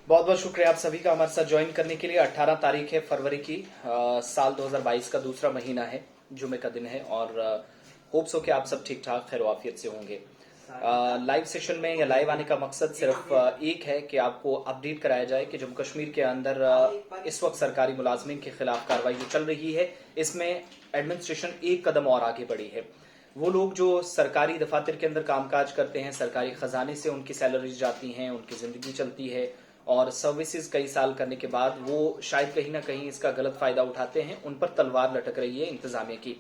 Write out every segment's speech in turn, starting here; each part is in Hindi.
बहुत बहुत शुक्रिया आप सभी का हमारे साथ ज्वाइन करने के लिए। 18 तारीख है फरवरी की, साल 2022 का दूसरा महीना है, जुमे का दिन है और होप्स हो कि आप सब ठीक ठाक खैर वाफियत से होंगे। लाइव सेशन में या लाइव आने का मकसद सिर्फ एक है कि आपको अपडेट कराया जाए कि जम्मू कश्मीर के अंदर इस वक्त सरकारी मुलाजमीन के खिलाफ कार्रवाई जो चल रही है, इसमें एडमिनिस्ट्रेशन एक कदम और आगे बढ़ी है। वो लोग जो सरकारी दफातर के अंदर कामकाज करते हैं, सरकारी खजाने से उनकी सैलरीज जाती हैं, उनकी जिंदगी चलती है और सर्विसेज कई साल करने के बाद वो शायद कहीं ना कहीं इसका गलत फायदा उठाते हैं, उन पर तलवार लटक रही है इंतजामिया की।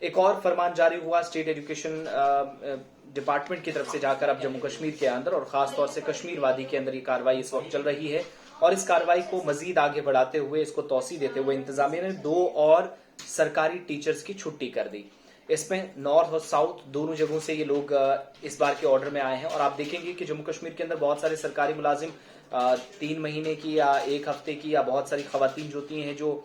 एक और फरमान जारी हुआ स्टेट एजुकेशन डिपार्टमेंट की तरफ से जाकर अब जम्मू कश्मीर के अंदर और खासतौर से कश्मीर वादी के अंदर ये कार्रवाई इस वक्त चल रही है और इस कार्रवाई को मजीद आगे बढ़ाते हुए, इसको तौसी देते हुए इंतजामिया ने 2 और सरकारी टीचर्स की छुट्टी कर दी। इसमें नॉर्थ और साउथ दोनों जगहों से ये लोग इस बार के ऑर्डर में आए हैं और आप देखेंगे कि जम्मू कश्मीर के अंदर बहुत सारे सरकारी मुलाजिम 3 महीने की या 1 हफ्ते की, या बहुत सारी खवातीन जो होती हैं जो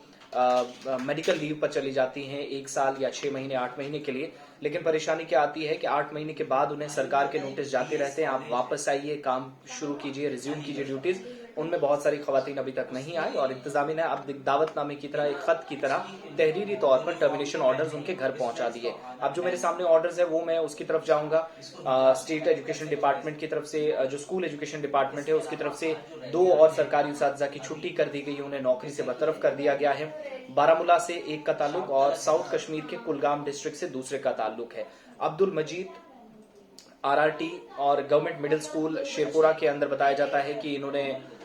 मेडिकल लीव पर चली जाती हैं 1 साल या 6 महीने 8 महीने के लिए। लेकिन परेशानी क्या आती है कि 8 महीने के बाद उन्हें सरकार के नोटिस जाते रहते हैं, आप वापस आइए, काम शुरू कीजिए, रिज्यूम कीजिए ड्यूटीज। उनमें बहुत सारी खवातीन अभी तक नहीं आई और इंतजामिया ने अब दावतनामे की तरह, एक खत की तरह तहरीरी तौर पर टर्मिनेशन ऑर्डर्स उनके घर पहुंचा दिए। अब जो मेरे सामने ऑर्डर्स है वो मैं उसकी तरफ जाऊंगा। स्टेट एजुकेशन डिपार्टमेंट की तरफ से, जो स्कूल एजुकेशन डिपार्टमेंट है उसकी तरफ से 2 और सरकारी उसातिज़ा की छुट्टी कर दी गई, उन्हें नौकरी से बरतरफ कर दिया गया है। बारामूला से एक का ताल्लुक और साउथ कश्मीर के कुलगाम डिस्ट्रिक्ट से दूसरे का ताल्लुक है। अब्दुल मजीद आरआरटी और गवर्नमेंट मिडिल स्कूल शेरपुरा के अंदर बताया जाता है कि इन्होंने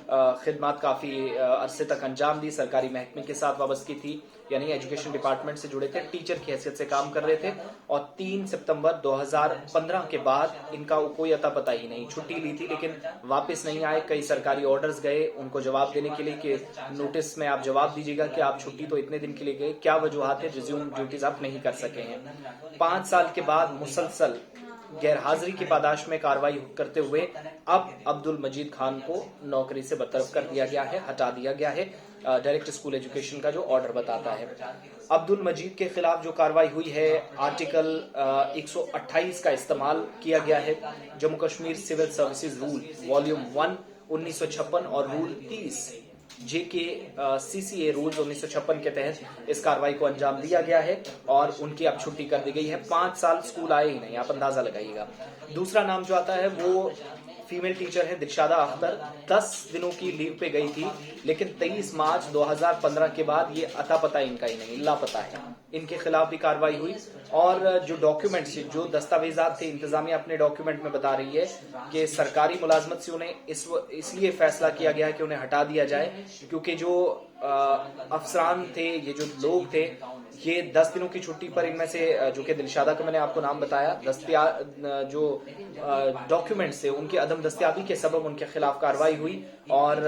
खिदमत काफी अरसे तक अंजाम दी, सरकारी महकमे के साथ वाबस्तगी थी, यानी एजुकेशन डिपार्टमेंट से जुड़े थे, टीचर की हैसियत से काम कर रहे थे और 3 सितंबर 2015 के बाद इनका कोई अता पता ही नहीं। छुट्टी ली थी लेकिन वापस नहीं आए। कई सरकारी ऑर्डर्स गए उनको जवाब देने के लिए कि नोटिस में आप जवाब दीजिएगा कि आप छुट्टी तो इतने दिन के लिए गए, क्या वजूहत है, रिज्यूम ड्यूटीज आप नहीं कर सके हैं। 5 साल के बाद मुसलसल गैर हाजिरी की पादाश में कार्रवाई करते हुए अब अब्दुल मजीद खान को नौकरी से बरतरफ कर दिया गया है, हटा दिया गया है। डायरेक्ट स्कूल एजुकेशन का जो ऑर्डर बताता है, अब्दुल मजीद के खिलाफ जो कार्रवाई हुई है, आर्टिकल 128 का इस्तेमाल किया गया है। Jammu Kashmir civil services rule volume 1 1956 और रूल 30 जेके सीसीए रूल्स 1956 के तहत इस कार्रवाई को अंजाम दिया गया है और उनकी अब छुट्टी कर दी गई है। 5 साल स्कूल आए ही नहीं, आप अंदाजा लगाइएगा। दूसरा नाम जो आता है वो फीमेल टीचर है दिलशादा अख्तर, 10 दिनों की लीव पे गई थी लेकिन 23 मार्च 2015 के बाद ये अता पता इनका ही नहीं, लापता है। इनके खिलाफ भी कार्रवाई हुई और जो डॉक्यूमेंट्स, जो दस्तावेजात थे, इंतजामिया अपने डॉक्यूमेंट में बता रही है कि सरकारी मुलाजमत से उन्हें इसलिए फैसला किया गया कि उन्हें हटा दिया जाए क्योंकि जो अफसरान थे, ये जो लोग थे, ये 10 दिनों की छुट्टी पर, इनमें से जो कि दिलशादा का मैंने आपको नाम बताया, जो डॉक्यूमेंट्स थे उनकी अदम दस्तियाबी के सबब उनके खिलाफ कार्रवाई हुई और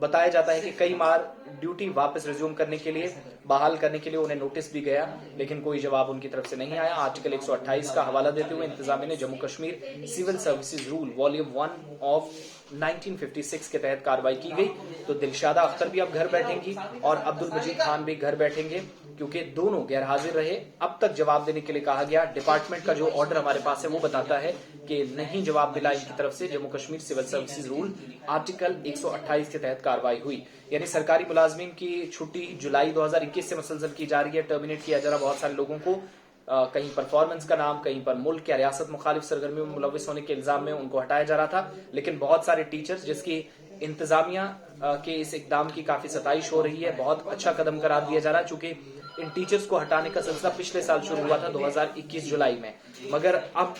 बताया जाता है कि कई बार ड्यूटी वापस रिज्यूम करने के लिए, बहाल करने के लिए उन्हें नोटिस भी गया लेकिन कोई जवाब उनकी तरफ से नहीं आया। आर्टिकल 128 का हवाला देते हुए इंतजामिया ने Jammu Kashmir civil services rule volume 1 of 1956 के तहत कार्रवाई की गई। तो दिलशादा अख्तर भी अब घर बैठेंगी और अब्दुल मजीद खान भी घर बैठेंगे क्योंकि दोनों गैर हाजिर रहे। अब तक जवाब देने के लिए कहा गया। डिपार्टमेंट का जो ऑर्डर हमारे पास है वो बताता है कि नहीं जवाब मिला इनकी तरफ से। Jammu Kashmir civil services rule article 128 के तहत कार्रवाई हुई, यानी सरकारी मुलाजमीन की छुट्टी जुलाई 2021 से मुसलसल की जा रही है, टर्मिनेट किया जा रहा बहुत सारे लोगों को। कहीं परफॉर्मेंस का नाम, कहीं पर मुल्क या रियासत मुखालिफ सरगर्मी में मुलविस होने के इल्जाम में उनको हटाया जा रहा था। लेकिन बहुत सारे टीचर्स, जिसकी इंतजामिया के इस इकदाम की काफी सताइश हो रही है, बहुत अच्छा कदम करार दिया जा रहा है चूंकि इन टीचर्स को हटाने का सिलसिला पिछले साल शुरू हुआ था 2021 जुलाई में, मगर अब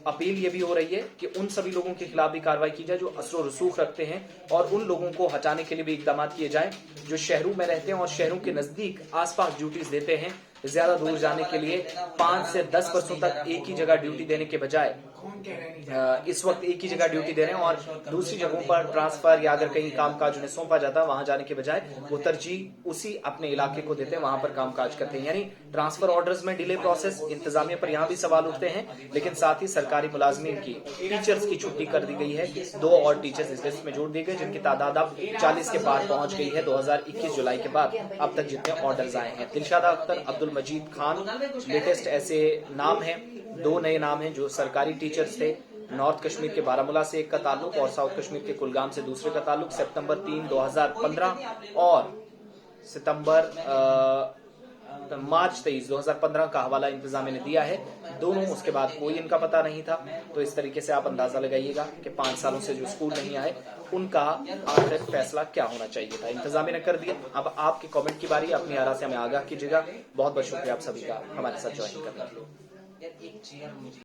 अपील ये भी हो रही है कि उन सभी लोगों के खिलाफ भी कार्रवाई की जाए जो असर रसूख रखते हैं और उन लोगों को हटाने के लिए भी इकदाम किए जाएं जो शहरों में रहते हैं और शहरों के नजदीक आसपास ड्यूटीज देते हैं। ज्यादा दूर जाने के लिए 5 से 10 वर्षों तक एक ही जगह ड्यूटी देने के बजाय इस वक्त एक ही जगह ड्यूटी दे रहे हैं और दूसरी जगहों पर ट्रांसफर या अगर कहीं कामकाज उन्हें सौंपा जाता है वहां जाने के बजाय वो तरजीह उसी अपने इलाके को देते हैं, वहां पर कामकाज करते हैं। यानी ट्रांसफर ऑर्डर्स में डिले प्रोसेस, इंतजामिया पर यहाँ भी सवाल उठते हैं। लेकिन साथ ही सरकारी मुलाजमीन की, टीचर्स की छुट्टी कर दी गई है। 2 और टीचर्स इस लिस्ट में जोड़ दिए गए जिनकी तादाद अब 40 के पार पहुंच गई है 2021 जुलाई के बाद अब तक जितने ऑर्डर्स आए हैं। दिलशादा अख्तर, अब्दुल मजीद खान लेटेस्ट ऐसे नाम हैं। 2 नए नाम हैं जो सरकारी टीचर्स थे। नॉर्थ कश्मीर के बारामूला से एक का ताल्लुक और साउथ कश्मीर के कुलगाम से दूसरे का ताल्लुक। सितंबर 3, 2015 और मार्च 23, 2015 का हवाला इंतजामिया ने दिया है दोनों। उसके बाद कोई इनका पता नहीं था। तो इस तरीके से आप अंदाजा लगाइएगा कि 5 सालों से जो स्कूल नहीं आए उनका आखिर फैसला क्या होना चाहिए था। इंतजामिया ने कर दिया। अब आपके कमेंट की बारी, अपनी आरा से हमें आगाह कीजिएगा। बहुत बहुत शुक्रिया आप सभी का हमारे साथ ज्वाइन करने के लिए।